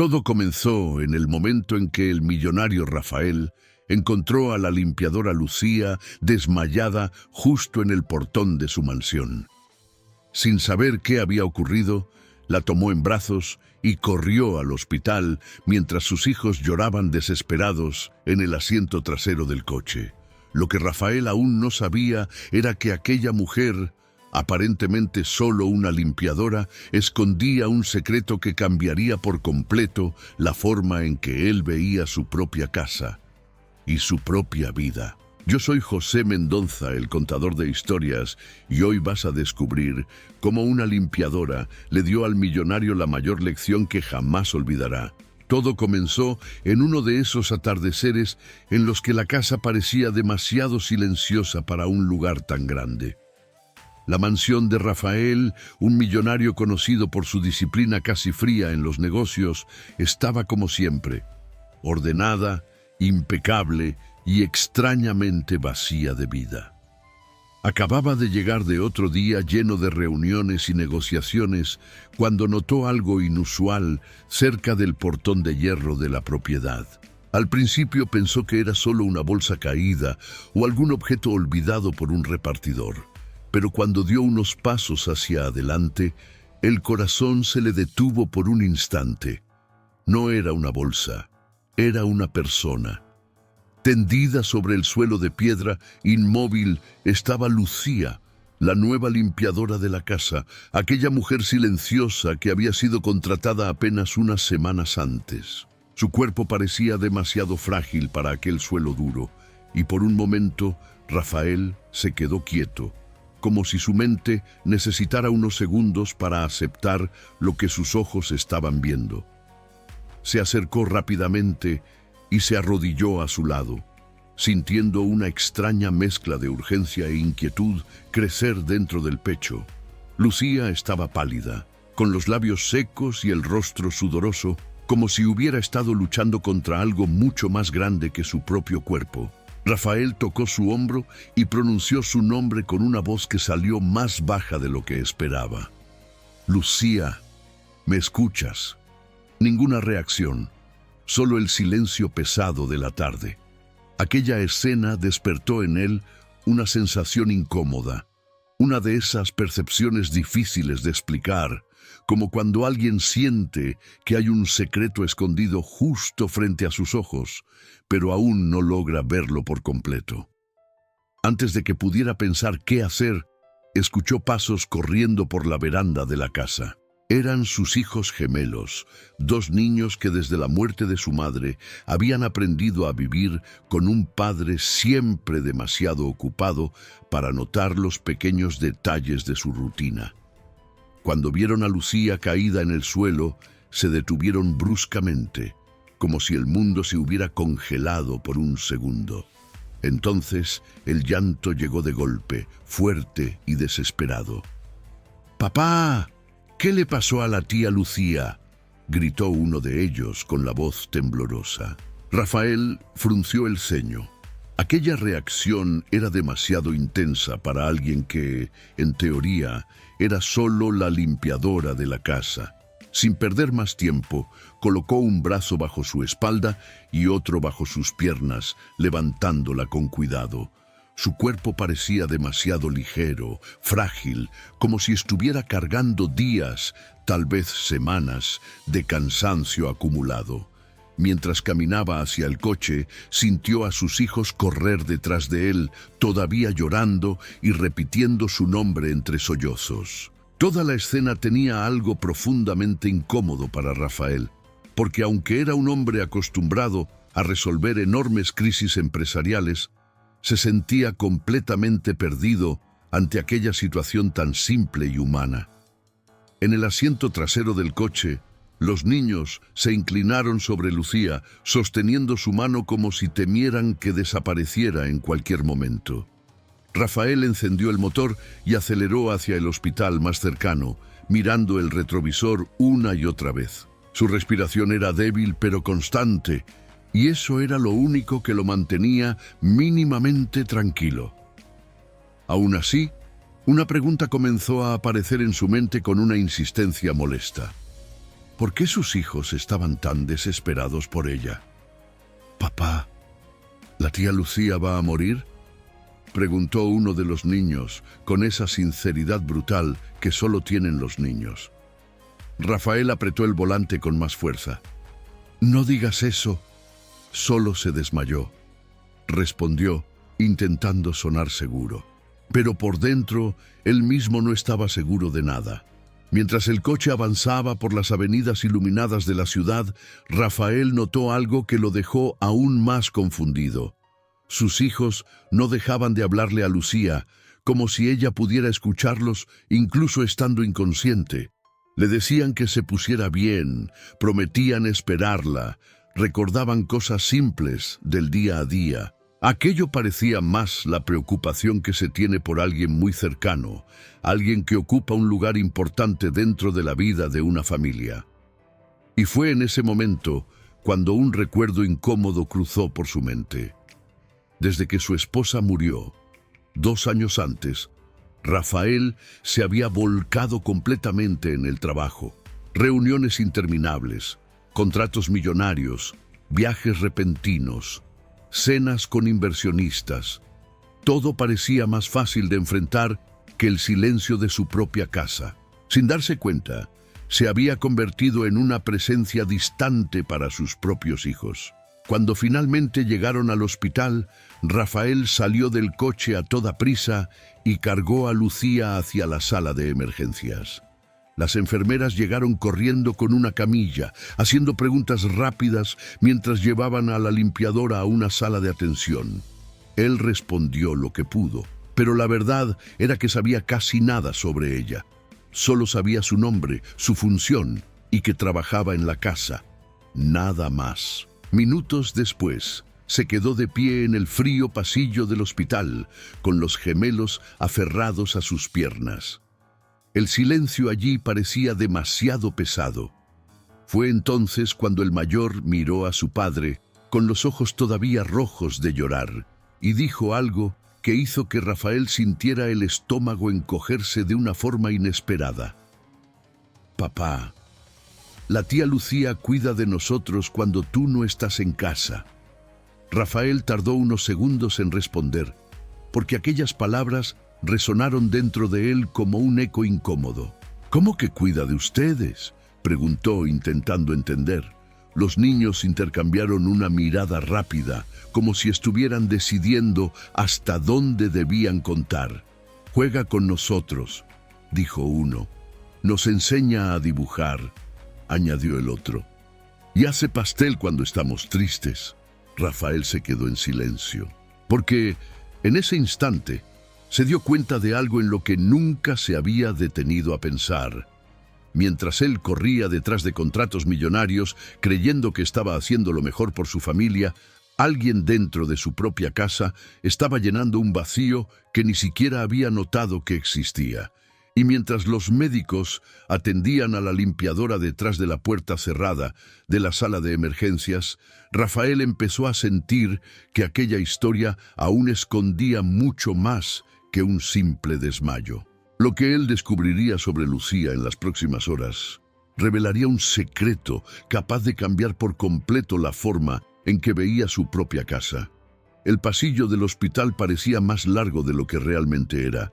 Todo comenzó en el momento en que el millonario Rafael encontró a la limpiadora Lucía desmayada justo en el portón de su mansión. Sin saber qué había ocurrido, la tomó en brazos y corrió al hospital mientras sus hijos lloraban desesperados en el asiento trasero del coche. Lo que Rafael aún no sabía era que aquella mujer, aparentemente solo una limpiadora, escondía un secreto que cambiaría por completo la forma en que él veía su propia casa y su propia vida. Yo soy José Mendoza, el contador de historias, y hoy vas a descubrir cómo una limpiadora le dio al millonario la mayor lección que jamás olvidará. Todo comenzó en uno de esos atardeceres en los que la casa parecía demasiado silenciosa para un lugar tan grande. La mansión de Rafael, un millonario conocido por su disciplina casi fría en los negocios, estaba como siempre, ordenada, impecable y extrañamente vacía de vida. Acababa de llegar de otro día lleno de reuniones y negociaciones cuando notó algo inusual cerca del portón de hierro de la propiedad. Al principio pensó que era solo una bolsa caída o algún objeto olvidado por un repartidor, pero cuando dio unos pasos hacia adelante, el corazón se le detuvo por un instante. No era una bolsa, era una persona. Tendida sobre el suelo de piedra, inmóvil, estaba Lucía, la nueva limpiadora de la casa, aquella mujer silenciosa que había sido contratada apenas unas semanas antes. Su cuerpo parecía demasiado frágil para aquel suelo duro, y por un momento Rafael se quedó quieto, como si su mente necesitara unos segundos para aceptar lo que sus ojos estaban viendo. Se acercó rápidamente y se arrodilló a su lado, sintiendo una extraña mezcla de urgencia e inquietud crecer dentro del pecho. Lucía estaba pálida, con los labios secos y el rostro sudoroso, como si hubiera estado luchando contra algo mucho más grande que su propio cuerpo. Rafael tocó su hombro y pronunció su nombre con una voz que salió más baja de lo que esperaba. «Lucía, ¿me escuchas?» Ninguna reacción. Solo el silencio pesado de la tarde. Aquella escena despertó en él una sensación incómoda, una de esas percepciones difíciles de explicar, como cuando alguien siente que hay un secreto escondido justo frente a sus ojos, pero aún no logra verlo por completo. Antes de que pudiera pensar qué hacer, escuchó pasos corriendo por la veranda de la casa. Eran sus hijos gemelos, dos niños que desde la muerte de su madre habían aprendido a vivir con un padre siempre demasiado ocupado para notar los pequeños detalles de su rutina. Cuando vieron a Lucía caída en el suelo, se detuvieron bruscamente, como si el mundo se hubiera congelado por un segundo. Entonces el llanto llegó de golpe, fuerte y desesperado. «¡Papá! ¿Qué le pasó a la tía Lucía?», gritó uno de ellos con la voz temblorosa. Rafael frunció el ceño. Aquella reacción era demasiado intensa para alguien que, en teoría, era solo la limpiadora de la casa. Sin perder más tiempo, colocó un brazo bajo su espalda y otro bajo sus piernas, levantándola con cuidado. Su cuerpo parecía demasiado ligero, frágil, como si estuviera cargando días, tal vez semanas, de cansancio acumulado. Mientras caminaba hacia el coche, sintió a sus hijos correr detrás de él, todavía llorando y repitiendo su nombre entre sollozos. Toda la escena tenía algo profundamente incómodo para Rafael, porque aunque era un hombre acostumbrado a resolver enormes crisis empresariales, se sentía completamente perdido ante aquella situación tan simple y humana. En el asiento trasero del coche, los niños se inclinaron sobre Lucía, sosteniendo su mano como si temieran que desapareciera en cualquier momento. Rafael encendió el motor y aceleró hacia el hospital más cercano, mirando el retrovisor una y otra vez. Su respiración era débil pero constante, y eso era lo único que lo mantenía mínimamente tranquilo. Aún así, una pregunta comenzó a aparecer en su mente con una insistencia molesta. ¿Por qué sus hijos estaban tan desesperados por ella? «Papá, ¿la tía Lucía va a morir?», preguntó uno de los niños, con esa sinceridad brutal que solo tienen los niños. Rafael apretó el volante con más fuerza. «No digas eso, solo se desmayó», respondió, intentando sonar seguro. Pero por dentro, él mismo no estaba seguro de nada. Mientras el coche avanzaba por las avenidas iluminadas de la ciudad, Rafael notó algo que lo dejó aún más confundido. Sus hijos no dejaban de hablarle a Lucía, como si ella pudiera escucharlos incluso estando inconsciente. Le decían que se pusiera bien, prometían esperarla, recordaban cosas simples del día a día. Aquello parecía más la preocupación que se tiene por alguien muy cercano, alguien que ocupa un lugar importante dentro de la vida de una familia. Y fue en ese momento cuando un recuerdo incómodo cruzó por su mente. Desde que su esposa murió, 2 años antes, Rafael se había volcado completamente en el trabajo. Reuniones interminables, contratos millonarios, viajes repentinos, cenas con inversionistas. Todo parecía más fácil de enfrentar que el silencio de su propia casa. Sin darse cuenta, se había convertido en una presencia distante para sus propios hijos. Cuando finalmente llegaron al hospital, Rafael salió del coche a toda prisa y cargó a Lucía hacia la sala de emergencias. Las enfermeras llegaron corriendo con una camilla, haciendo preguntas rápidas mientras llevaban a la limpiadora a una sala de atención. Él respondió lo que pudo, pero la verdad era que sabía casi nada sobre ella. Solo sabía su nombre, su función y que trabajaba en la casa. Nada más. Minutos después, se quedó de pie en el frío pasillo del hospital, con los gemelos aferrados a sus piernas. El silencio allí parecía demasiado pesado. Fue entonces cuando el mayor miró a su padre, con los ojos todavía rojos de llorar, y dijo algo que hizo que Rafael sintiera el estómago encogerse de una forma inesperada. «Papá, la tía Lucía cuida de nosotros cuando tú no estás en casa». Rafael tardó unos segundos en responder, porque aquellas palabras resonaron dentro de él como un eco incómodo. «¿Cómo que cuida de ustedes?», preguntó, intentando entender. Los niños intercambiaron una mirada rápida, como si estuvieran decidiendo hasta dónde debían contar. «Juega con nosotros», dijo uno. «Nos enseña a dibujar», añadió el otro. «Y hace pastel cuando estamos tristes». Rafael se quedó en silencio, porque en ese instante se dio cuenta de algo en lo que nunca se había detenido a pensar. Mientras él corría detrás de contratos millonarios, creyendo que estaba haciendo lo mejor por su familia, alguien dentro de su propia casa estaba llenando un vacío que ni siquiera había notado que existía. Y mientras los médicos atendían a la limpiadora detrás de la puerta cerrada de la sala de emergencias, Rafael empezó a sentir que aquella historia aún escondía mucho más que un simple desmayo. Lo que él descubriría sobre Lucía en las próximas horas revelaría un secreto capaz de cambiar por completo la forma en que veía su propia casa. El pasillo del hospital parecía más largo de lo que realmente era,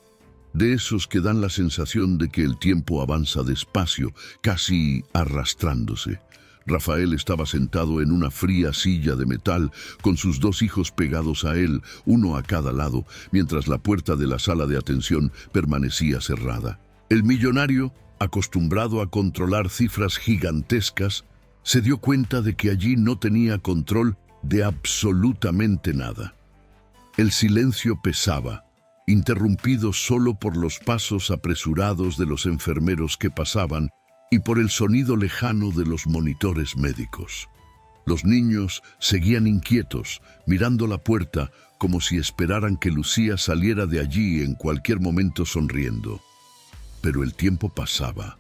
de esos que dan la sensación de que el tiempo avanza despacio, casi arrastrándose. Rafael estaba sentado en una fría silla de metal, con sus 2 hijos pegados a él, uno a cada lado, mientras la puerta de la sala de atención permanecía cerrada. El millonario, acostumbrado a controlar cifras gigantescas, se dio cuenta de que allí no tenía control de absolutamente nada. El silencio pesaba, interrumpido solo por los pasos apresurados de los enfermeros que pasaban y por el sonido lejano de los monitores médicos. Los niños seguían inquietos, mirando la puerta como si esperaran que Lucía saliera de allí en cualquier momento sonriendo. Pero el tiempo pasaba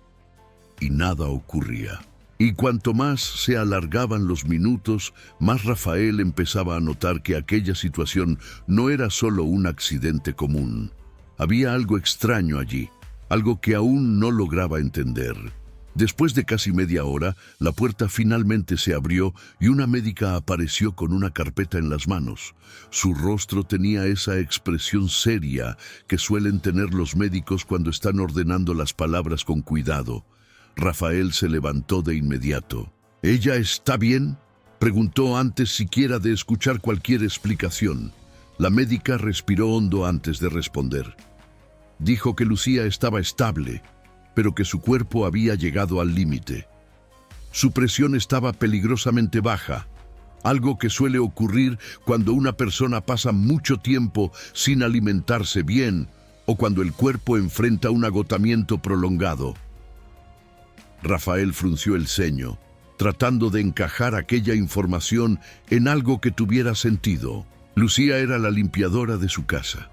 y nada ocurría. Y cuanto más se alargaban los minutos, más Rafael empezaba a notar que aquella situación no era solo un accidente común. Había algo extraño allí, algo que aún no lograba entender. Después de casi media hora, la puerta finalmente se abrió y una médica apareció con una carpeta en las manos. Su rostro tenía esa expresión seria que suelen tener los médicos cuando están ordenando las palabras con cuidado. Rafael se levantó de inmediato. ¿Ella está bien?, preguntó antes siquiera de escuchar cualquier explicación. La médica respiró hondo antes de responder. Dijo que Lucía estaba estable, pero que su cuerpo había llegado al límite. Su presión estaba peligrosamente baja, algo que suele ocurrir cuando una persona pasa mucho tiempo sin alimentarse bien o cuando el cuerpo enfrenta un agotamiento prolongado. Rafael frunció el ceño, tratando de encajar aquella información en algo que tuviera sentido. Lucía era la limpiadora de su casa.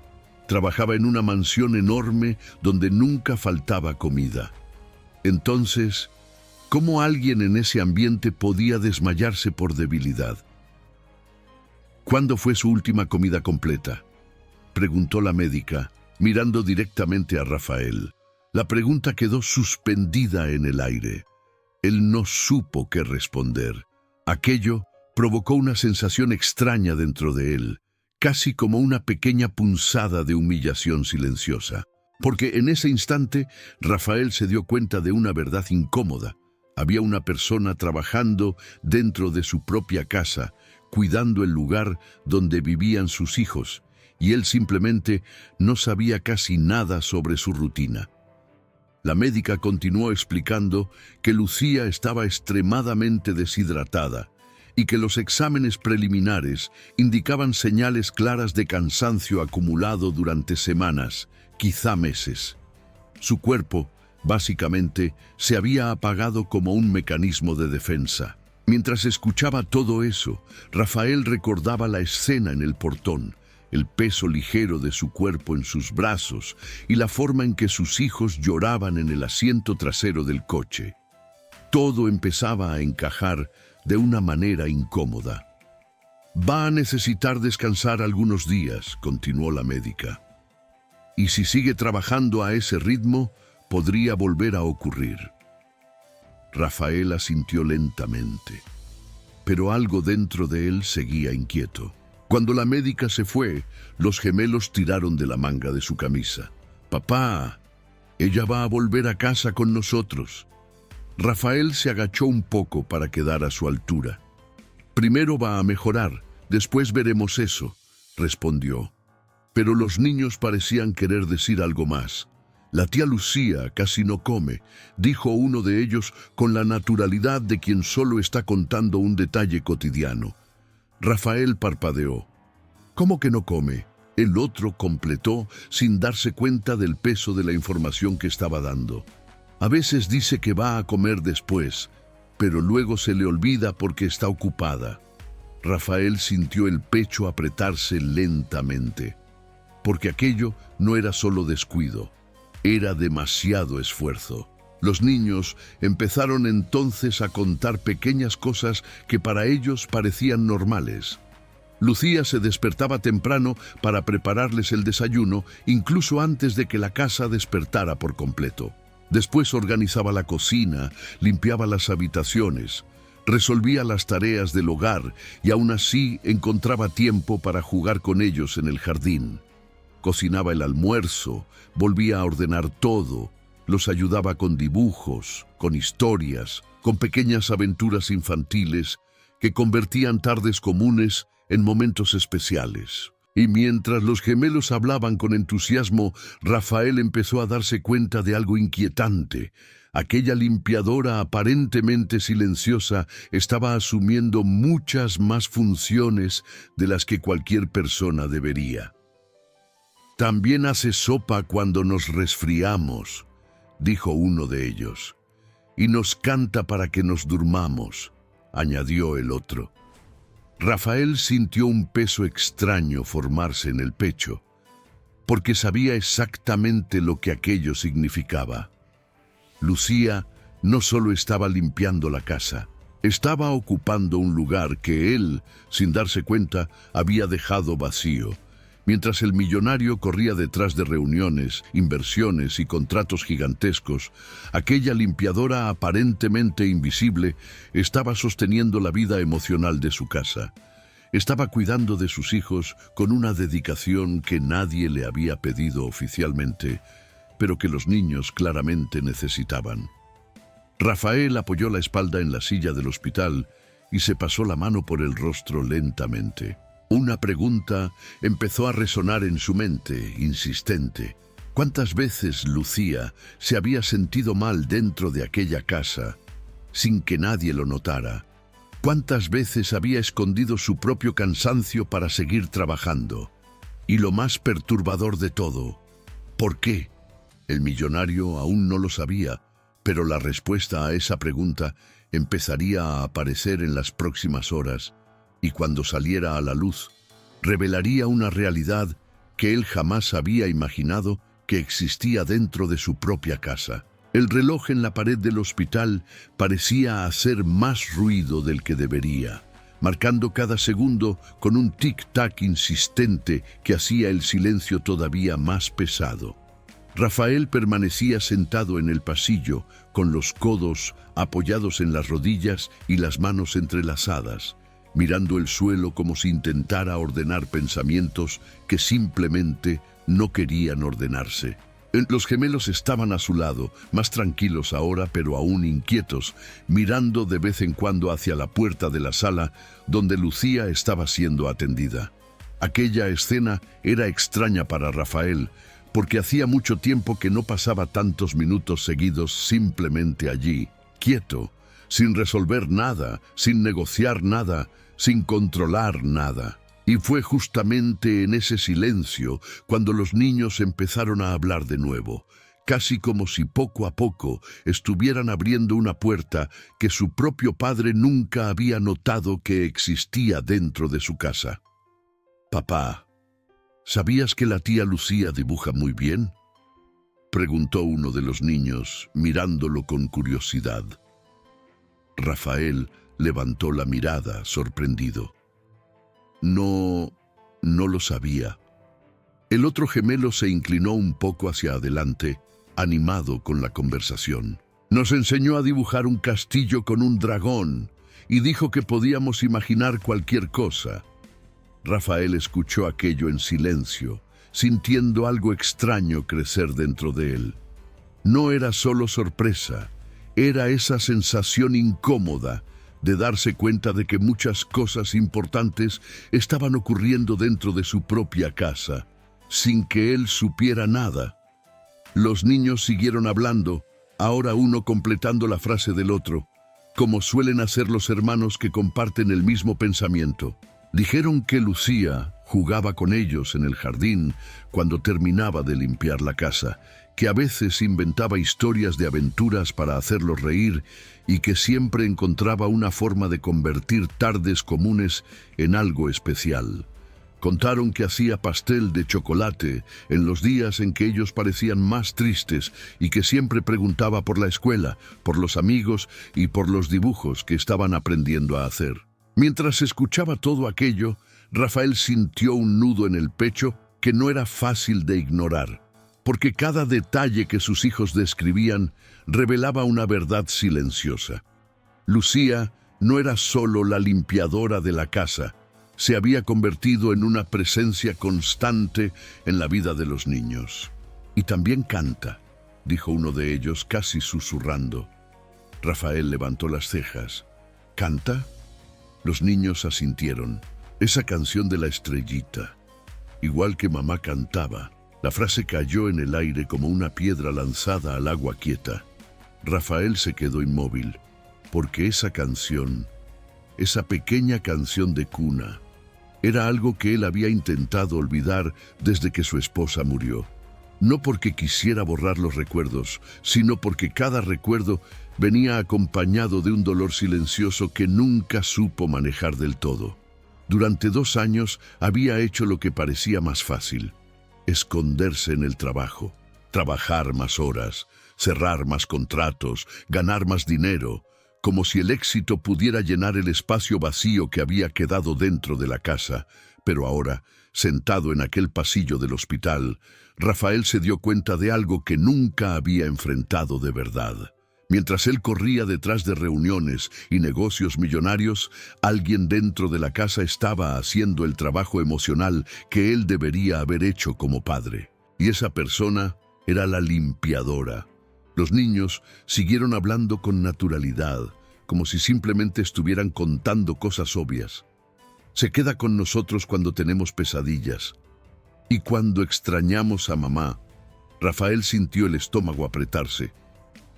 Trabajaba en una mansión enorme donde nunca faltaba comida. Entonces, ¿cómo alguien en ese ambiente podía desmayarse por debilidad? ¿Cuándo fue su última comida completa?, preguntó la médica, mirando directamente a Rafael. La pregunta quedó suspendida en el aire. Él no supo qué responder. Aquello provocó una sensación extraña dentro de él, casi como una pequeña punzada de humillación silenciosa. Porque en ese instante, Rafael se dio cuenta de una verdad incómoda. Había una persona trabajando dentro de su propia casa, cuidando el lugar donde vivían sus hijos, y él simplemente no sabía casi nada sobre su rutina. La médica continuó explicando que Lucía estaba extremadamente deshidratada y que los exámenes preliminares indicaban señales claras de cansancio acumulado durante semanas, quizá meses. Su cuerpo, básicamente, se había apagado como un mecanismo de defensa. Mientras escuchaba todo eso, Rafael recordaba la escena en el portón, el peso ligero de su cuerpo en sus brazos y la forma en que sus hijos lloraban en el asiento trasero del coche. Todo empezaba a encajar de una manera incómoda. Va a necesitar descansar algunos días, continuó la médica. Y si sigue trabajando a ese ritmo, podría volver a ocurrir. Rafael asintió lentamente, pero algo dentro de él seguía inquieto. Cuando la médica se fue, los gemelos tiraron de la manga de su camisa. «Papá, ella va a volver a casa con nosotros». Rafael se agachó un poco para quedar a su altura. «Primero va a mejorar, después veremos eso», respondió. Pero los niños parecían querer decir algo más. «La tía Lucía casi no come», dijo uno de ellos con la naturalidad de quien solo está contando un detalle cotidiano. Rafael parpadeó. «¿Cómo que no come?», el otro completó sin darse cuenta del peso de la información que estaba dando. «A veces dice que va a comer después, pero luego se le olvida porque está ocupada». Rafael sintió el pecho apretarse lentamente, porque aquello no era solo descuido, era demasiado esfuerzo. Los niños empezaron entonces a contar pequeñas cosas que para ellos parecían normales. Lucía se despertaba temprano para prepararles el desayuno, incluso antes de que la casa despertara por completo. Después organizaba la cocina, limpiaba las habitaciones, resolvía las tareas del hogar y aún así encontraba tiempo para jugar con ellos en el jardín. Cocinaba el almuerzo, volvía a ordenar todo, los ayudaba con dibujos, con historias, con pequeñas aventuras infantiles que convertían tardes comunes en momentos especiales. Y mientras los gemelos hablaban con entusiasmo, Rafael empezó a darse cuenta de algo inquietante. Aquella limpiadora aparentemente silenciosa estaba asumiendo muchas más funciones de las que cualquier persona debería. «También hace sopa cuando nos resfriamos», dijo uno de ellos. «Y nos canta para que nos durmamos», añadió el otro. Rafael sintió un peso extraño formarse en el pecho, porque sabía exactamente lo que aquello significaba. Lucía no solo estaba limpiando la casa, estaba ocupando un lugar que él, sin darse cuenta, había dejado vacío. Mientras el millonario corría detrás de reuniones, inversiones y contratos gigantescos, aquella limpiadora aparentemente invisible estaba sosteniendo la vida emocional de su casa. Estaba cuidando de sus hijos con una dedicación que nadie le había pedido oficialmente, pero que los niños claramente necesitaban. Rafael apoyó la espalda en la silla del hospital y se pasó la mano por el rostro lentamente. Una pregunta empezó a resonar en su mente, insistente. ¿Cuántas veces Lucía se había sentido mal dentro de aquella casa, sin que nadie lo notara? ¿Cuántas veces había escondido su propio cansancio para seguir trabajando? Y lo más perturbador de todo, ¿por qué? El millonario aún no lo sabía, pero la respuesta a esa pregunta empezaría a aparecer en las próximas horas, y cuando saliera a la luz, revelaría una realidad que él jamás había imaginado que existía dentro de su propia casa. El reloj en la pared del hospital parecía hacer más ruido del que debería, marcando cada segundo con un tic-tac insistente que hacía el silencio todavía más pesado. Rafael permanecía sentado en el pasillo, con los codos apoyados en las rodillas y las manos entrelazadas, mirando el suelo como si intentara ordenar pensamientos que simplemente no querían ordenarse. Los gemelos estaban a su lado, más tranquilos ahora, pero aún inquietos, mirando de vez en cuando hacia la puerta de la sala donde Lucía estaba siendo atendida. Aquella escena era extraña para Rafael, porque hacía mucho tiempo que no pasaba tantos minutos seguidos simplemente allí, quieto, sin resolver nada, sin negociar nada, sin controlar nada. Y fue justamente en ese silencio cuando los niños empezaron a hablar de nuevo, casi como si poco a poco estuvieran abriendo una puerta que su propio padre nunca había notado que existía dentro de su casa. «Papá, ¿sabías que la tía Lucía dibuja muy bien?», preguntó uno de los niños, mirándolo con curiosidad. Rafael levantó la mirada, sorprendido. No lo sabía. El otro gemelo se inclinó un poco hacia adelante, animado con la conversación. Nos enseñó a dibujar un castillo con un dragón y dijo que podíamos imaginar cualquier cosa. Rafael escuchó aquello en silencio, sintiendo algo extraño crecer dentro de él. No era solo sorpresa, era esa sensación incómoda de darse cuenta de que muchas cosas importantes estaban ocurriendo dentro de su propia casa, sin que él supiera nada. Los niños siguieron hablando, ahora uno completando la frase del otro, como suelen hacer los hermanos que comparten el mismo pensamiento. Dijeron que Lucía jugaba con ellos en el jardín cuando terminaba de limpiar la casa, que a veces inventaba historias de aventuras para hacerlos reír y que siempre encontraba una forma de convertir tardes comunes en algo especial. Contaron que hacía pastel de chocolate en los días en que ellos parecían más tristes y que siempre preguntaba por la escuela, por los amigos y por los dibujos que estaban aprendiendo a hacer. Mientras escuchaba todo aquello, Rafael sintió un nudo en el pecho que no era fácil de ignorar, porque cada detalle que sus hijos describían revelaba una verdad silenciosa. Lucía no era solo la limpiadora de la casa, se había convertido en una presencia constante en la vida de los niños. «Y también canta», dijo uno de ellos casi susurrando. Rafael levantó las cejas. «¿Canta?». Los niños asintieron. Esa canción de la estrellita, igual que mamá cantaba. La frase cayó en el aire como una piedra lanzada al agua quieta. Rafael se quedó inmóvil, porque esa canción, esa pequeña canción de cuna, era algo que él había intentado olvidar desde que su esposa murió. No porque quisiera borrar los recuerdos, sino porque cada recuerdo venía acompañado de un dolor silencioso que nunca supo manejar del todo. Durante 2 años había hecho lo que parecía más fácil: esconderse en el trabajo, trabajar más horas, cerrar más contratos, ganar más dinero, como si el éxito pudiera llenar el espacio vacío que había quedado dentro de la casa, pero ahora Sentado en aquel pasillo del hospital, Rafael se dio cuenta de algo que nunca había enfrentado de verdad. Mientras él corría detrás de reuniones y negocios millonarios, alguien dentro de la casa estaba haciendo el trabajo emocional que él debería haber hecho como padre. Y esa persona era la limpiadora. Los niños siguieron hablando con naturalidad, como si simplemente estuvieran contando cosas obvias. Se queda con nosotros cuando tenemos pesadillas. Y cuando extrañamos a mamá, Rafael sintió el estómago apretarse.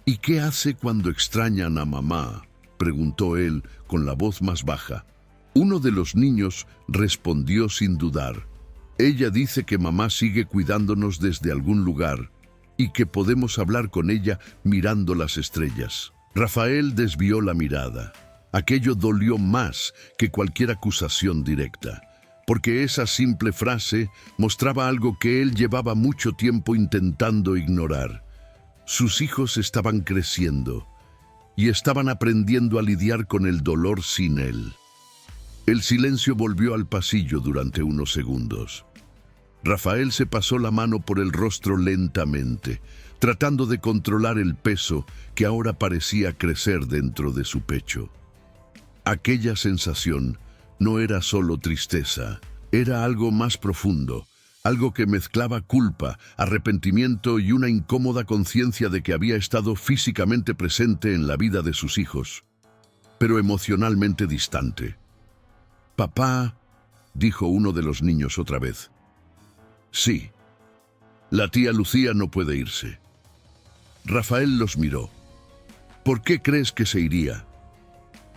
¿Y qué hace cuando extrañan a mamá?, preguntó él con la voz más baja. Uno de los niños respondió sin dudar. Ella dice que mamá sigue cuidándonos desde algún lugar y que podemos hablar con ella mirando las estrellas. Rafael desvió la mirada. Aquello dolió más que cualquier acusación directa, porque esa simple frase mostraba algo que él llevaba mucho tiempo intentando ignorar. Sus hijos estaban creciendo y estaban aprendiendo a lidiar con el dolor sin él. El silencio volvió al pasillo durante unos segundos. Rafael se pasó la mano por el rostro lentamente, tratando de controlar el peso que ahora parecía crecer dentro de su pecho. Aquella sensación no era solo tristeza, era algo más profundo, algo que mezclaba culpa, arrepentimiento y una incómoda conciencia de que había estado físicamente presente en la vida de sus hijos, pero emocionalmente distante. «Papá», dijo uno de los niños otra vez. «Sí, la tía Lucía no puede irse». Rafael los miró. «¿Por qué crees que se iría?»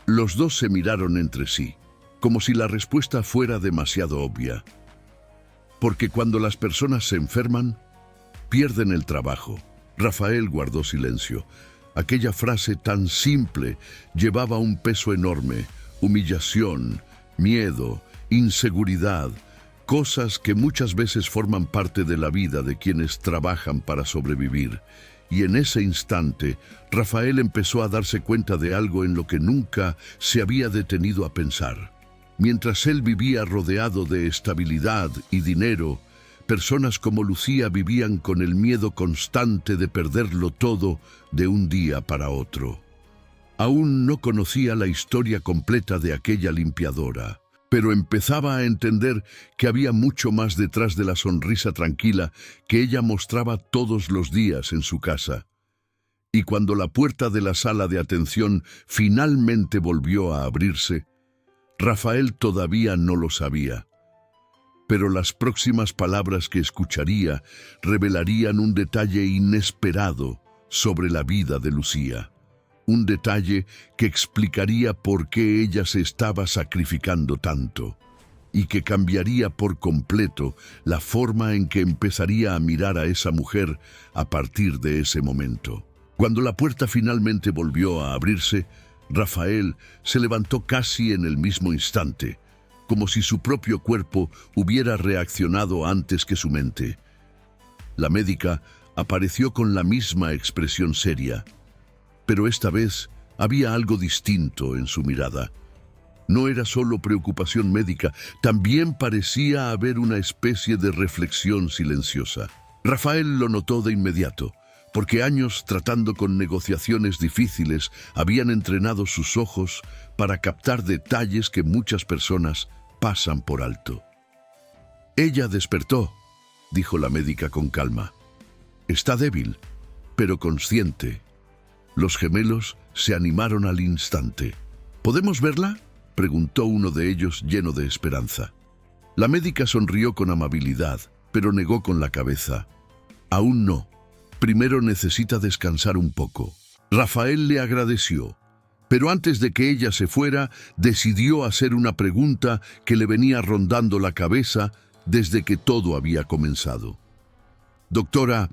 Los dos se miraron entre sí, como si la respuesta fuera demasiado obvia. Porque cuando las personas se enferman, pierden el trabajo. Rafael guardó silencio. Aquella frase tan simple llevaba un peso enorme: humillación, miedo, inseguridad, cosas que muchas veces forman parte de la vida de quienes trabajan para sobrevivir. Y en ese instante, Rafael empezó a darse cuenta de algo en lo que nunca se había detenido a pensar. Mientras él vivía rodeado de estabilidad y dinero, personas como Lucía vivían con el miedo constante de perderlo todo de un día para otro. Aún no conocía la historia completa de aquella limpiadora, pero empezaba a entender que había mucho más detrás de la sonrisa tranquila que ella mostraba todos los días en su casa. Y cuando la puerta de la sala de atención finalmente volvió a abrirse, Rafael todavía no lo sabía, pero las próximas palabras que escucharía revelarían un detalle inesperado sobre la vida de Lucía. Un detalle que explicaría por qué ella se estaba sacrificando tanto y que cambiaría por completo la forma en que empezaría a mirar a esa mujer a partir de ese momento. Cuando la puerta finalmente volvió a abrirse, Rafael se levantó casi en el mismo instante, como si su propio cuerpo hubiera reaccionado antes que su mente. La médica apareció con la misma expresión seria, pero esta vez había algo distinto en su mirada. No era solo preocupación médica, también parecía haber una especie de reflexión silenciosa. Rafael lo notó de inmediato, porque años tratando con negociaciones difíciles habían entrenado sus ojos para captar detalles que muchas personas pasan por alto. «Ella despertó», dijo la médica con calma. «Está débil, pero consciente». Los gemelos se animaron al instante. «¿Podemos verla?», preguntó uno de ellos lleno de esperanza. La médica sonrió con amabilidad, pero negó con la cabeza. «Aún no. Primero necesita descansar un poco». Rafael le agradeció, pero antes de que ella se fuera, decidió hacer una pregunta que le venía rondando la cabeza desde que todo había comenzado. «Doctora,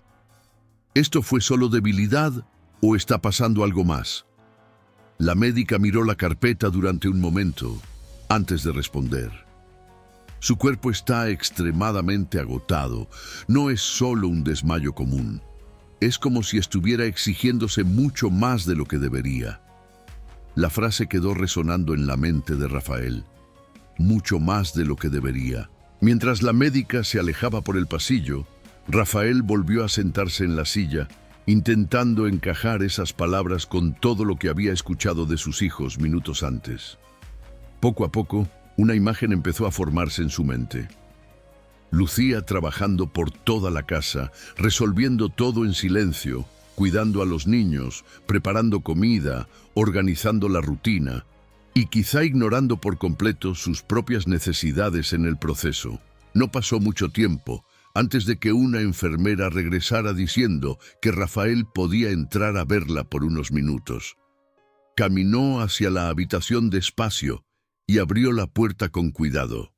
¿esto fue solo debilidad o está pasando algo más?». La médica miró la carpeta durante un momento antes de responder. «Su cuerpo está extremadamente agotado. No es solo un desmayo común. Es como si estuviera exigiéndose mucho más de lo que debería». La frase quedó resonando en la mente de Rafael. Mucho más de lo que debería. Mientras la médica se alejaba por el pasillo, Rafael volvió a sentarse en la silla, intentando encajar esas palabras con todo lo que había escuchado de sus hijos minutos antes. Poco a poco, una imagen empezó a formarse en su mente. Lucía trabajando por toda la casa, resolviendo todo en silencio, cuidando a los niños, preparando comida, organizando la rutina y quizá ignorando por completo sus propias necesidades en el proceso. No pasó mucho tiempo antes de que una enfermera regresara diciendo que Rafael podía entrar a verla por unos minutos. Caminó hacia la habitación despacio y abrió la puerta con cuidado.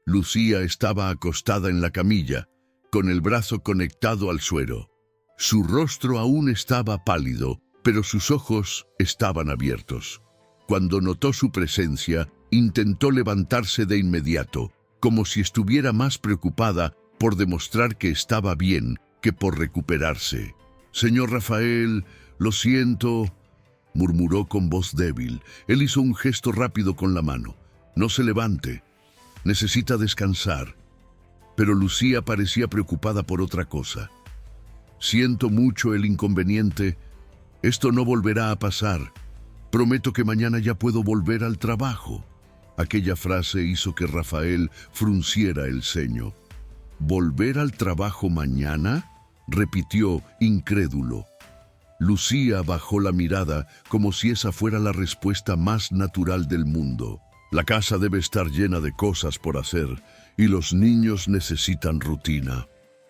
Lucía estaba acostada en la camilla, con el brazo conectado al suero. Su rostro aún estaba pálido, pero sus ojos estaban abiertos. Cuando notó su presencia, intentó levantarse de inmediato, como si estuviera más preocupada por demostrar que estaba bien que por recuperarse. «Señor Rafael, lo siento», murmuró con voz débil. Él hizo un gesto rápido con la mano. «No se levante. Necesita descansar». Pero Lucía parecía preocupada por otra cosa. «Siento mucho el inconveniente. Esto no volverá a pasar. Prometo que mañana ya puedo volver al trabajo». Aquella frase hizo que Rafael frunciera el ceño. «¿Volver al trabajo mañana?», repitió, incrédulo. Lucía bajó la mirada como si esa fuera la respuesta más natural del mundo. «La casa debe estar llena de cosas por hacer y los niños necesitan rutina».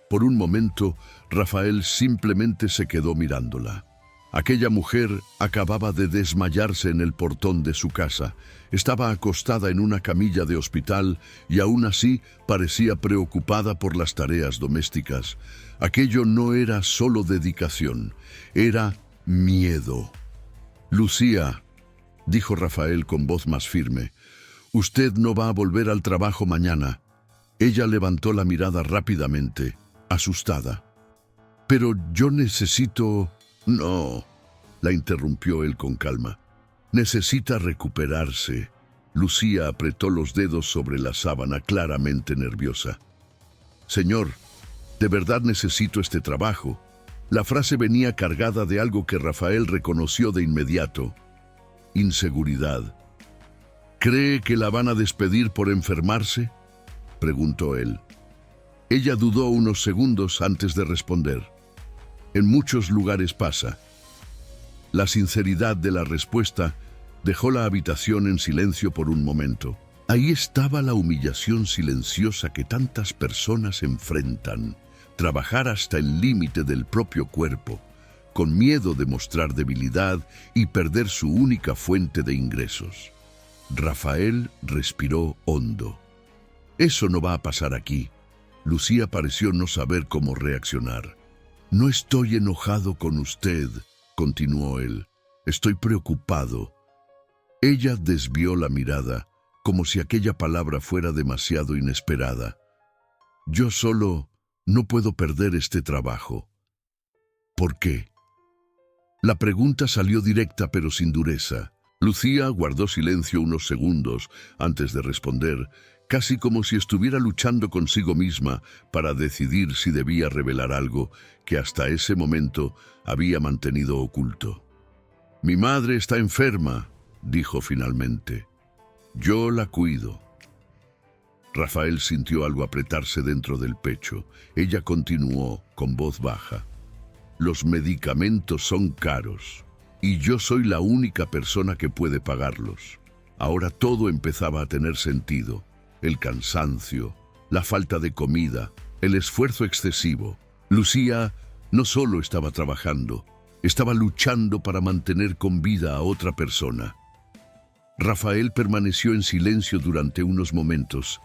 Por un momento, Rafael simplemente se quedó mirándola. Aquella mujer acababa de desmayarse en el portón de su casa. Estaba acostada en una camilla de hospital y aún así parecía preocupada por las tareas domésticas. Aquello no era solo dedicación, era miedo. «Lucía», dijo Rafael con voz más firme, «usted no va a volver al trabajo mañana». Ella levantó la mirada rápidamente, asustada. «Pero yo necesito...» «No», la interrumpió él con calma. «Necesita recuperarse». Lucía apretó los dedos sobre la sábana, claramente nerviosa. «Señor, de verdad necesito este trabajo». La frase venía cargada de algo que Rafael reconoció de inmediato: inseguridad. «¿Cree que la van a despedir por enfermarse?», preguntó él. Ella dudó unos segundos antes de responder. «En muchos lugares pasa». La sinceridad de la respuesta dejó la habitación en silencio por un momento. Ahí estaba la humillación silenciosa que tantas personas enfrentan. Trabajar hasta el límite del propio cuerpo, con miedo de mostrar debilidad y perder su única fuente de ingresos. Rafael respiró hondo. «Eso no va a pasar aquí». Lucía pareció no saber cómo reaccionar. «No estoy enojado con usted», continuó él. «Estoy preocupado». Ella desvió la mirada, como si aquella palabra fuera demasiado inesperada. «Yo solo no puedo perder este trabajo». «¿Por qué?». La pregunta salió directa pero sin dureza. Lucía guardó silencio unos segundos antes de responder, casi como si estuviera luchando consigo misma para decidir si debía revelar algo que hasta ese momento había mantenido oculto. «Mi madre está enferma», dijo finalmente. «Yo la cuido». Rafael sintió algo apretarse dentro del pecho. Ella continuó con voz baja. «Los medicamentos son caros y yo soy la única persona que puede pagarlos». Ahora todo empezaba a tener sentido. El cansancio, la falta de comida, el esfuerzo excesivo. Lucía no solo estaba trabajando, estaba luchando para mantener con vida a otra persona. Rafael permaneció en silencio durante unos momentos,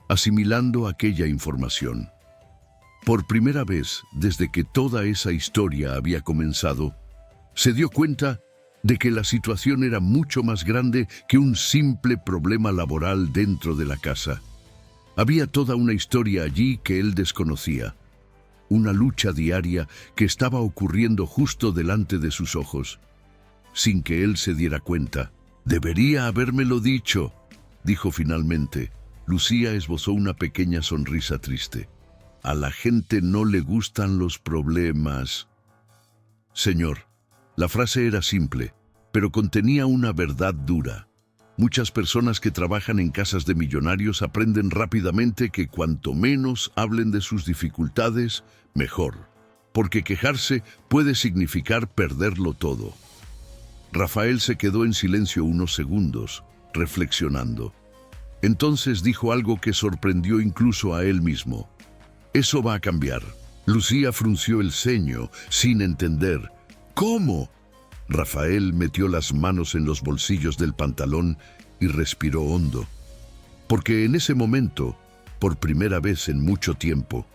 asimilando aquella información. Por primera vez, desde que toda esa historia había comenzado, se dio cuenta de que la situación era mucho más grande que un simple problema laboral dentro de la casa. Había toda una historia allí que él desconocía, una lucha diaria que estaba ocurriendo justo delante de sus ojos, sin que él se diera cuenta. «Debería habérmelo dicho», dijo finalmente. Lucía esbozó una pequeña sonrisa triste. A la gente no le gustan los problemas. Señor, la frase era simple, pero contenía una verdad dura. Muchas personas que trabajan en casas de millonarios aprenden rápidamente que cuanto menos hablen de sus dificultades, mejor, porque quejarse puede significar perderlo todo. Rafael se quedó en silencio unos segundos, reflexionando. Entonces dijo algo que sorprendió incluso a él mismo. Eso va a cambiar. Lucía frunció el ceño, sin entender. ¿Cómo? Rafael metió las manos en los bolsillos del pantalón y respiró hondo. Porque en ese momento, por primera vez en mucho tiempo,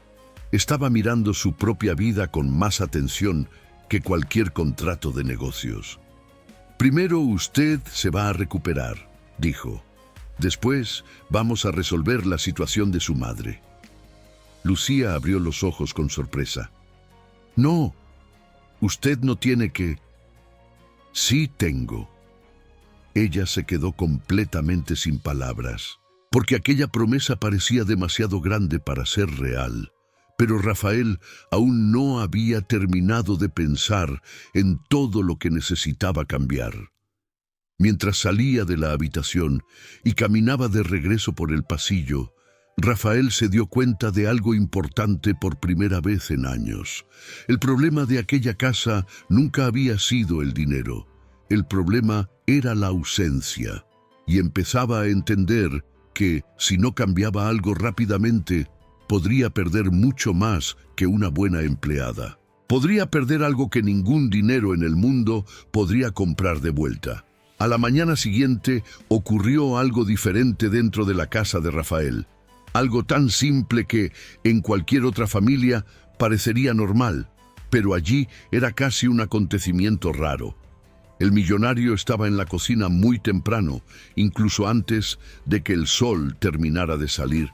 estaba mirando su propia vida con más atención que cualquier contrato de negocios. Primero usted se va a recuperar, dijo. Después vamos a resolver la situación de su madre. Lucía abrió los ojos con sorpresa. No, usted no tiene que... Sí tengo. Ella se quedó completamente sin palabras, porque aquella promesa parecía demasiado grande para ser real. Pero Rafael aún no había terminado de pensar en todo lo que necesitaba cambiar. Mientras salía de la habitación y caminaba de regreso por el pasillo, Rafael se dio cuenta de algo importante por primera vez en años. El problema de aquella casa nunca había sido el dinero. El problema era la ausencia. Y empezaba a entender que, si no cambiaba algo rápidamente, podría perder mucho más que una buena empleada. Podría perder algo que ningún dinero en el mundo podría comprar de vuelta. A la mañana siguiente ocurrió algo diferente dentro de la casa de Rafael. Algo tan simple que, en cualquier otra familia, parecería normal, pero allí era casi un acontecimiento raro. El millonario estaba en la cocina muy temprano, incluso antes de que el sol terminara de salir,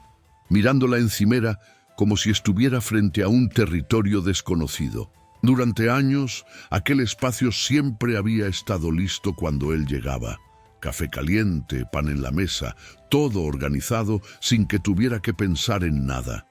mirando la encimera como si estuviera frente a un territorio desconocido. Durante años, aquel espacio siempre había estado listo cuando él llegaba. Café caliente, pan en la mesa, todo organizado sin que tuviera que pensar en nada.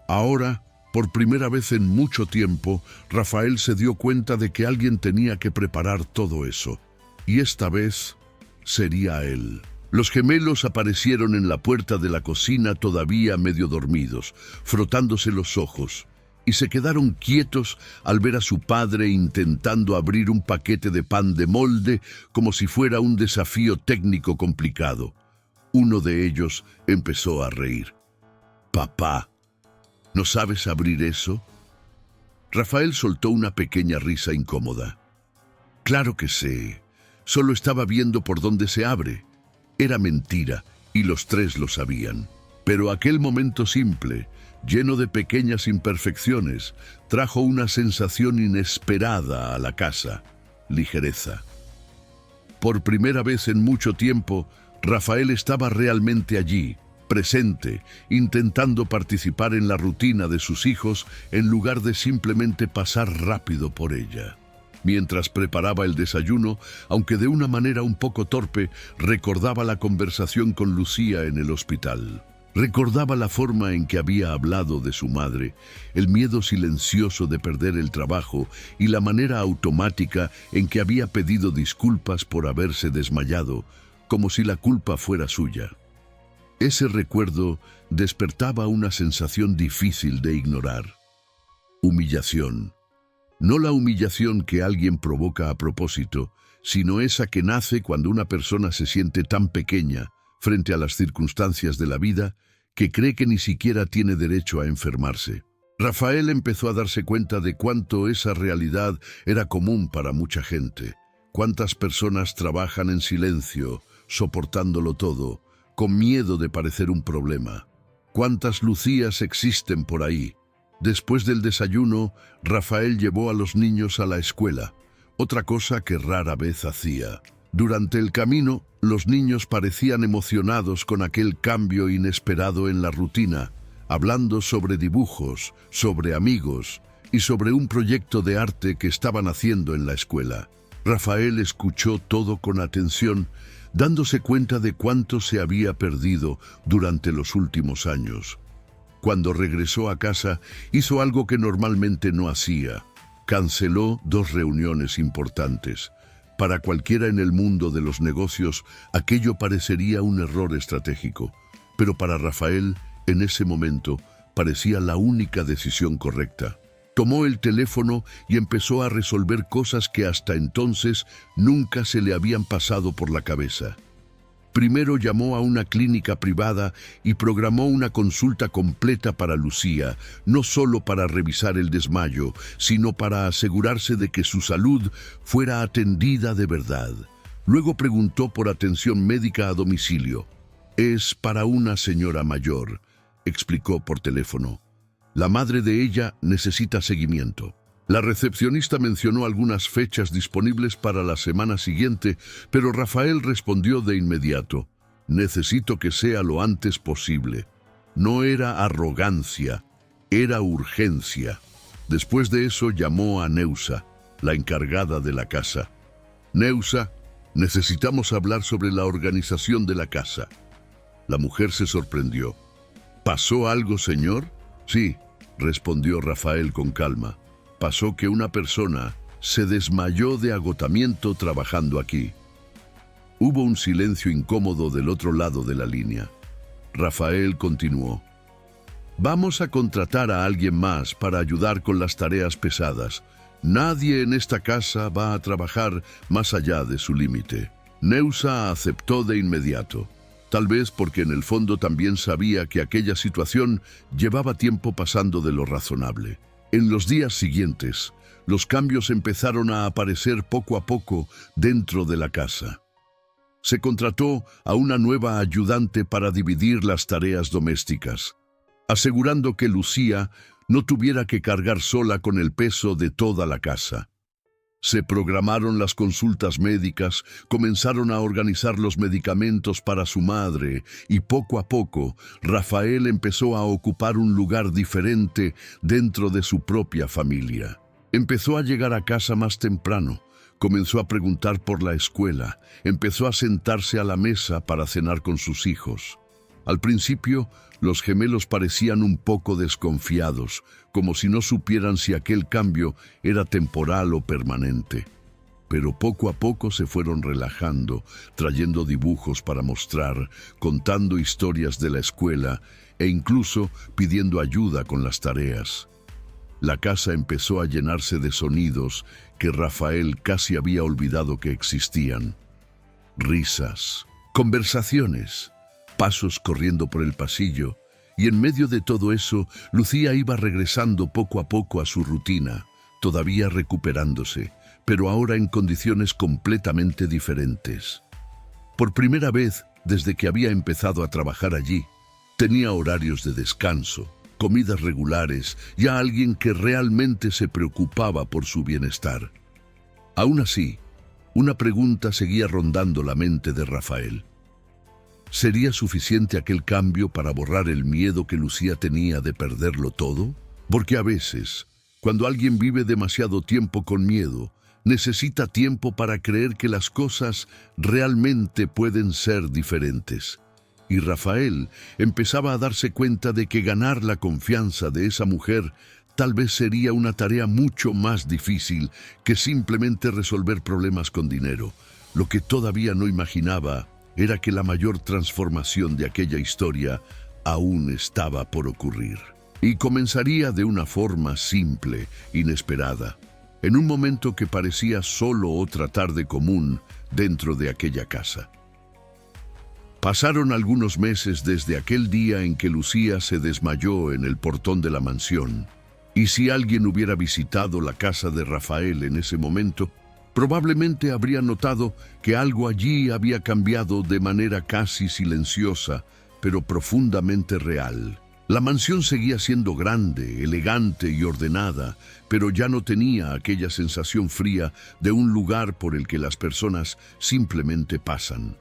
Ahora, por primera vez en mucho tiempo, Rafael se dio cuenta de que alguien tenía que preparar todo eso. Y esta vez sería él. Los gemelos aparecieron en la puerta de la cocina todavía medio dormidos, frotándose los ojos, y se quedaron quietos al ver a su padre intentando abrir un paquete de pan de molde como si fuera un desafío técnico complicado. Uno de ellos empezó a reír. «Papá, ¿no sabes abrir eso?» Rafael soltó una pequeña risa incómoda. «Claro que sé. Solo estaba viendo por dónde se abre». Era mentira, y los tres lo sabían. Pero aquel momento simple, lleno de pequeñas imperfecciones, trajo una sensación inesperada a la casa: ligereza. Por primera vez en mucho tiempo, Rafael estaba realmente allí, presente, intentando participar en la rutina de sus hijos en lugar de simplemente pasar rápido por ella. Mientras preparaba el desayuno, aunque de una manera un poco torpe, recordaba la conversación con Lucía en el hospital. Recordaba la forma en que había hablado de su madre, el miedo silencioso de perder el trabajo y la manera automática en que había pedido disculpas por haberse desmayado, como si la culpa fuera suya. Ese recuerdo despertaba una sensación difícil de ignorar. Humillación. No la humillación que alguien provoca a propósito, sino esa que nace cuando una persona se siente tan pequeña frente a las circunstancias de la vida que cree que ni siquiera tiene derecho a enfermarse. Rafael empezó a darse cuenta de cuánto esa realidad era común para mucha gente. Cuántas personas trabajan en silencio, soportándolo todo, con miedo de parecer un problema. Cuántas Lucías existen por ahí. Después del desayuno, Rafael llevó a los niños a la escuela, otra cosa que rara vez hacía. Durante el camino, los niños parecían emocionados con aquel cambio inesperado en la rutina, hablando sobre dibujos, sobre amigos y sobre un proyecto de arte que estaban haciendo en la escuela. Rafael escuchó todo con atención, dándose cuenta de cuánto se había perdido durante los últimos años. Cuando regresó a casa, hizo algo que normalmente no hacía. Canceló 2 reuniones importantes. Para cualquiera en el mundo de los negocios, aquello parecería un error estratégico. Pero para Rafael, en ese momento, parecía la única decisión correcta. Tomó el teléfono y empezó a resolver cosas que hasta entonces nunca se le habían pasado por la cabeza. Primero llamó a una clínica privada y programó una consulta completa para Lucía, no solo para revisar el desmayo, sino para asegurarse de que su salud fuera atendida de verdad. Luego preguntó por atención médica a domicilio. «Es para una señora mayor», explicó por teléfono. «La madre de ella necesita seguimiento». La recepcionista mencionó algunas fechas disponibles para la semana siguiente, pero Rafael respondió de inmediato: «Necesito que sea lo antes posible». No era arrogancia, era urgencia. Después de eso llamó a Neusa, la encargada de la casa. «Neusa, necesitamos hablar sobre la organización de la casa». La mujer se sorprendió. «¿Pasó algo, señor?» «Sí», respondió Rafael con calma. «Pasó que una persona se desmayó de agotamiento trabajando aquí». Hubo un silencio incómodo del otro lado de la línea. Rafael continuó: «Vamos a contratar a alguien más para ayudar con las tareas pesadas. Nadie en esta casa va a trabajar más allá de su límite». Neusa aceptó de inmediato, tal vez porque en el fondo también sabía que aquella situación llevaba tiempo pasando de lo razonable. En los días siguientes, los cambios empezaron a aparecer poco a poco dentro de la casa. Se contrató a una nueva ayudante para dividir las tareas domésticas, asegurando que Lucía no tuviera que cargar sola con el peso de toda la casa. Se programaron las consultas médicas, comenzaron a organizar los medicamentos para su madre y poco a poco Rafael empezó a ocupar un lugar diferente dentro de su propia familia. Empezó a llegar a casa más temprano, comenzó a preguntar por la escuela, empezó a sentarse a la mesa para cenar con sus hijos. Al principio, los gemelos parecían un poco desconfiados, como si no supieran si aquel cambio era temporal o permanente. Pero poco a poco se fueron relajando, trayendo dibujos para mostrar, contando historias de la escuela e incluso pidiendo ayuda con las tareas. La casa empezó a llenarse de sonidos que Rafael casi había olvidado que existían. Risas, conversaciones, pasos corriendo por el pasillo, y en medio de todo eso, Lucía iba regresando poco a poco a su rutina, todavía recuperándose, pero ahora en condiciones completamente diferentes. Por primera vez, desde que había empezado a trabajar allí, tenía horarios de descanso, comidas regulares y a alguien que realmente se preocupaba por su bienestar. Aún así, una pregunta seguía rondando la mente de Rafael. ¿Sería suficiente aquel cambio para borrar el miedo que Lucía tenía de perderlo todo? Porque a veces, cuando alguien vive demasiado tiempo con miedo, necesita tiempo para creer que las cosas realmente pueden ser diferentes. Y Rafael empezaba a darse cuenta de que ganar la confianza de esa mujer tal vez sería una tarea mucho más difícil que simplemente resolver problemas con dinero. Lo que todavía no imaginaba era que la mayor transformación de aquella historia aún estaba por ocurrir. Y comenzaría de una forma simple, inesperada, en un momento que parecía solo otra tarde común dentro de aquella casa. Pasaron algunos meses desde aquel día en que Lucía se desmayó en el portón de la mansión, y si alguien hubiera visitado la casa de Rafael en ese momento, probablemente habría notado que algo allí había cambiado de manera casi silenciosa, pero profundamente real. La mansión seguía siendo grande, elegante y ordenada, pero ya no tenía aquella sensación fría de un lugar por el que las personas simplemente pasan.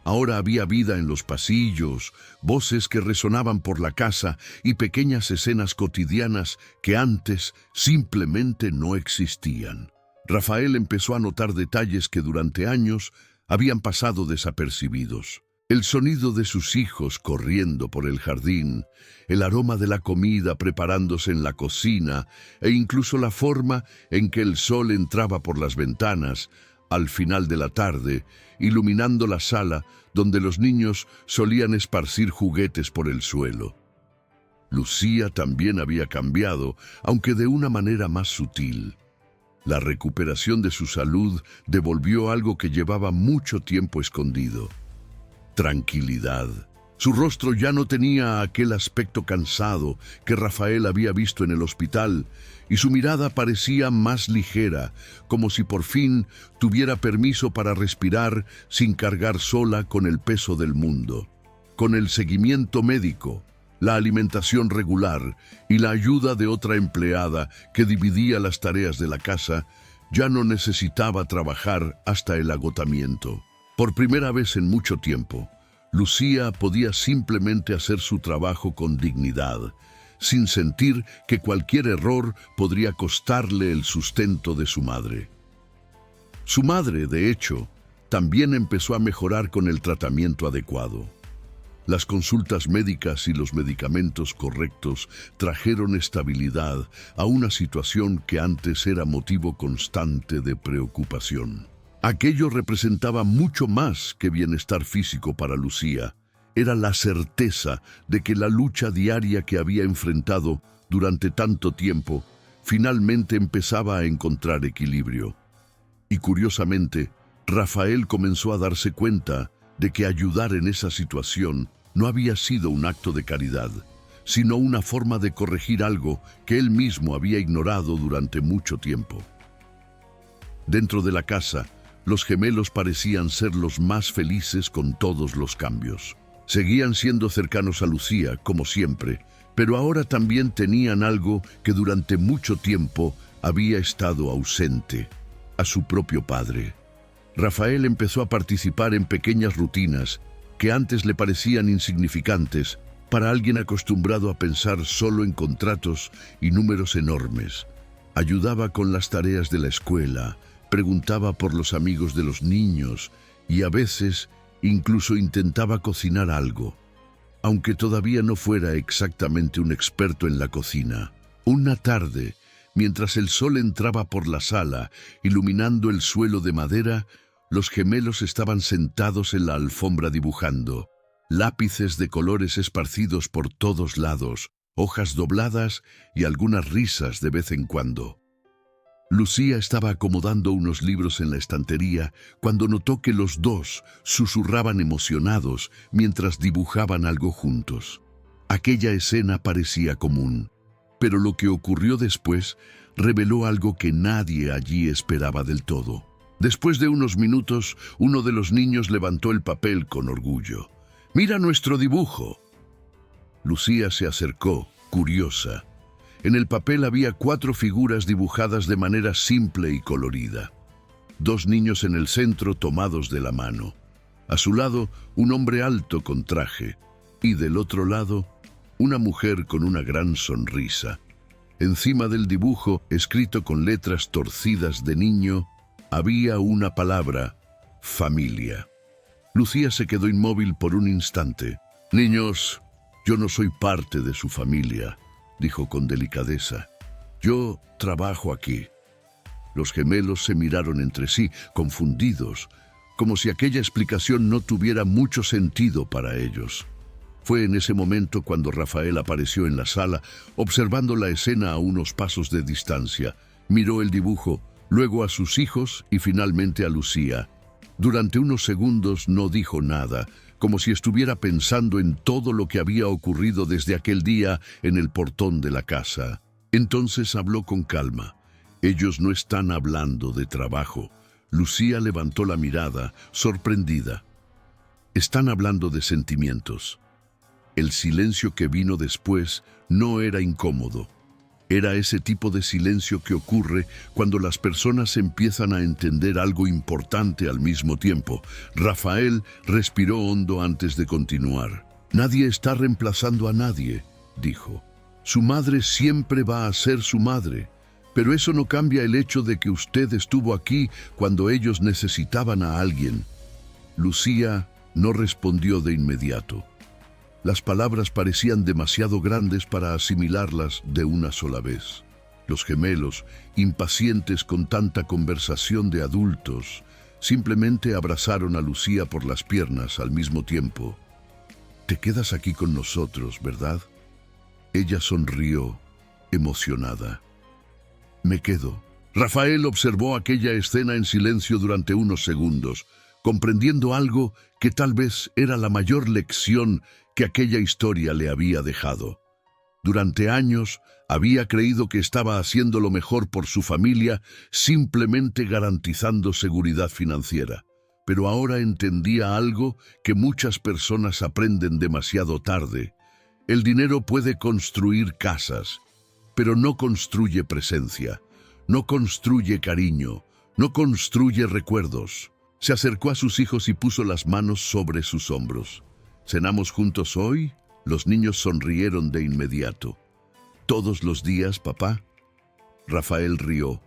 Ahora había vida en los pasillos, voces que resonaban por la casa y pequeñas escenas cotidianas que antes simplemente no existían. Rafael empezó a notar detalles que durante años habían pasado desapercibidos. El sonido de sus hijos corriendo por el jardín, el aroma de la comida preparándose en la cocina e incluso la forma en que el sol entraba por las ventanas al final de la tarde, iluminando la sala donde los niños solían esparcir juguetes por el suelo. Lucía también había cambiado, aunque de una manera más sutil. La recuperación de su salud devolvió algo que llevaba mucho tiempo escondido: tranquilidad. Su rostro ya no tenía aquel aspecto cansado que Rafael había visto en el hospital, y su mirada parecía más ligera, como si por fin tuviera permiso para respirar sin cargar sola con el peso del mundo. Con el seguimiento médico, la alimentación regular y la ayuda de otra empleada que dividía las tareas de la casa, ya no necesitaba trabajar hasta el agotamiento. Por primera vez en mucho tiempo, Lucía podía simplemente hacer su trabajo con dignidad, sin sentir que cualquier error podría costarle el sustento de su madre. Su madre, de hecho, también empezó a mejorar con el tratamiento adecuado. Las consultas médicas y los medicamentos correctos trajeron estabilidad a una situación que antes era motivo constante de preocupación. Aquello representaba mucho más que bienestar físico para Lucía. Era la certeza de que la lucha diaria que había enfrentado durante tanto tiempo finalmente empezaba a encontrar equilibrio. Y curiosamente, Rafael comenzó a darse cuenta de que ayudar en esa situación no había sido un acto de caridad, sino una forma de corregir algo que él mismo había ignorado durante mucho tiempo. Dentro de la casa, los gemelos parecían ser los más felices con todos los cambios. Seguían siendo cercanos a Lucía, como siempre, pero ahora también tenían algo que durante mucho tiempo había estado ausente: a su propio padre. Rafael empezó a participar en pequeñas rutinas que antes le parecían insignificantes para alguien acostumbrado a pensar solo en contratos y números enormes. Ayudaba con las tareas de la escuela, preguntaba por los amigos de los niños y a veces incluso intentaba cocinar algo, aunque todavía no fuera exactamente un experto en la cocina. Una tarde, mientras el sol entraba por la sala, iluminando el suelo de madera, los gemelos estaban sentados en la alfombra dibujando, lápices de colores esparcidos por todos lados, hojas dobladas y algunas risas de vez en cuando. Lucía estaba acomodando unos libros en la estantería cuando notó que los dos susurraban emocionados mientras dibujaban algo juntos. Aquella escena parecía común, pero lo que ocurrió después reveló algo que nadie allí esperaba del todo. Después de unos minutos, uno de los niños levantó el papel con orgullo. «¡Mira nuestro dibujo!». Lucía se acercó, curiosa. En el papel había 4 figuras dibujadas de manera simple y colorida. 2 niños en el centro tomados de la mano. A su lado, un hombre alto con traje. Y del otro lado, una mujer con una gran sonrisa. Encima del dibujo, escrito con letras torcidas de niño, había una palabra: familia. Lucía se quedó inmóvil por un instante. «Niños, yo no soy parte de su familia», dijo con delicadeza. «Yo trabajo aquí». Los gemelos se miraron entre sí, confundidos, como si aquella explicación no tuviera mucho sentido para ellos. Fue en ese momento cuando Rafael apareció en la sala, observando la escena a unos pasos de distancia. Miró el dibujo, luego a sus hijos y finalmente a Lucía. Durante unos segundos no dijo nada, como si estuviera pensando en todo lo que había ocurrido desde aquel día en el portón de la casa. Entonces habló con calma. «Ellos no están hablando de trabajo». Lucía levantó la mirada, sorprendida. «Están hablando de sentimientos». El silencio que vino después no era incómodo. Era ese tipo de silencio que ocurre cuando las personas empiezan a entender algo importante al mismo tiempo. Rafael respiró hondo antes de continuar. «Nadie está reemplazando a nadie», dijo. «Su madre siempre va a ser su madre, pero eso no cambia el hecho de que usted estuvo aquí cuando ellos necesitaban a alguien. Lucía no respondió de inmediato. Las palabras parecían demasiado grandes para asimilarlas de una sola vez. Los gemelos, impacientes con tanta conversación de adultos, simplemente abrazaron a Lucía por las piernas al mismo tiempo. «Te quedas aquí con nosotros, ¿verdad?». Ella sonrió, emocionada. «Me quedo». Rafael observó aquella escena en silencio durante unos segundos, comprendiendo algo que tal vez era la mayor lección que aquella historia le había dejado. Durante años había creído que estaba haciendo lo mejor por su familia, simplemente garantizando seguridad financiera. Pero ahora entendía algo que muchas personas aprenden demasiado tarde. El dinero puede construir casas, pero no construye presencia, no construye cariño, no construye recuerdos. Se acercó a sus hijos y puso las manos sobre sus hombros. «¿Cenamos juntos hoy?». Los niños sonrieron de inmediato. «¿Todos los días, papá?». Rafael rió.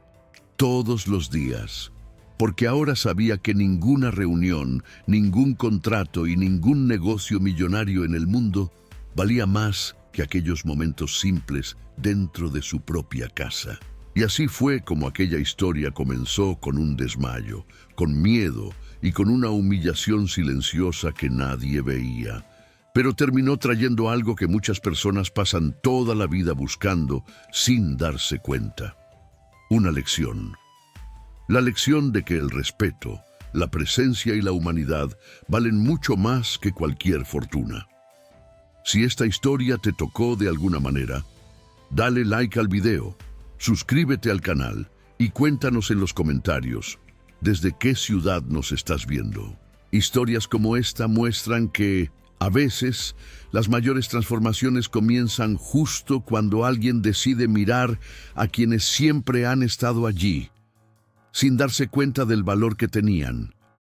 «Todos los días». Porque ahora sabía que ninguna reunión, ningún contrato y ningún negocio millonario en el mundo valía más que aquellos momentos simples dentro de su propia casa. Y así fue como aquella historia comenzó, con un desmayo, con miedo y con una humillación silenciosa que nadie veía. Pero terminó trayendo algo que muchas personas pasan toda la vida buscando sin darse cuenta. Una lección. La lección de que el respeto, la presencia y la humanidad valen mucho más que cualquier fortuna. Si esta historia te tocó de alguna manera, dale like al video, suscríbete al canal y cuéntanos en los comentarios desde qué ciudad nos estás viendo. Historias como esta muestran que, a veces, las mayores transformaciones comienzan justo cuando alguien decide mirar a quienes siempre han estado allí, sin darse cuenta del valor que tenían.